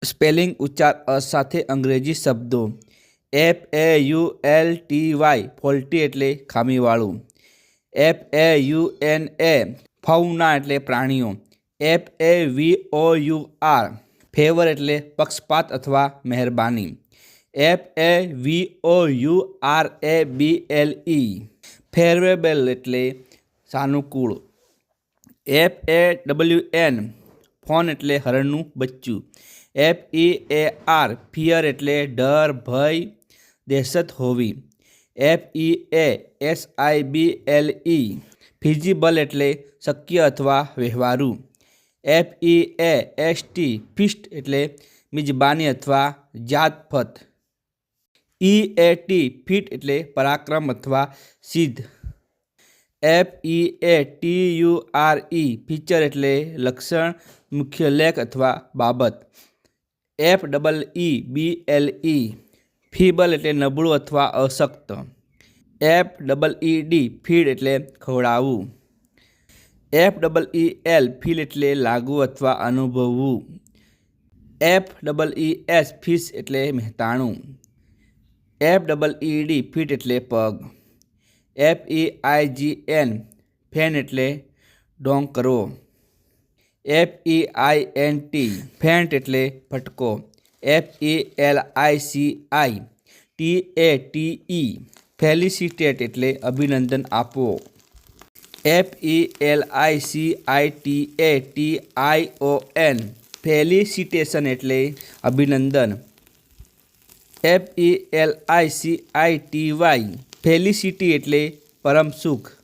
Spelling ઉચ્ચાર સાથે અંગ્રેજી શબ્દો. FAULTY ફોલ્ટી એટલે ખામીવાળું. FAUNA ફૌના એટલે પ્રાણીઓ. FAVOUR ફેવર એટલે પક્ષપાત અથવા મહેરબાની. FAVOURABLE ફેવરેબલ એટલે સાનુકૂળ. FAWN ફોન એટલે હરણનું બચ્ચું. FEAR ફિયર એટલે ડર, ભય, દહેશત હોવી. FEASIBLE ફિઝિબલ એટલે શક્ય અથવા વ્યવહારુ. FEAST ફીસ્ટ એટલે મિજબાની અથવા જાતફત. EAT ફીટ એટલે પરાક્રમ અથવા સિદ્ધ. FEATURE ફીચર એટલે લક્ષણ, મુખ્ય લેખ અથવા બાબત. FEEBLE ફીબલ એટલે નબળું અથવા અશક્ત. FEED ફીડ એટલે ખવડાવવું. FEEL ફીલ એટલે લાગવું અથવા અનુભવવું. FEES ફિશ એટલે મહેતાણું. FEED ફીટ એટલે પગ. FEIGN ફેન એટલે ડોંગ કરવો. FEINT ફેન્ટ એટલે ફટકો. FELICITATE ફેલિસિટેટ એટલે અભિનંદન આપવો. FELICITATION ફેલિસિટેશન એટલે અભિનંદન. FELICITY ફેલિસિટી એટલે પરમ સુખ.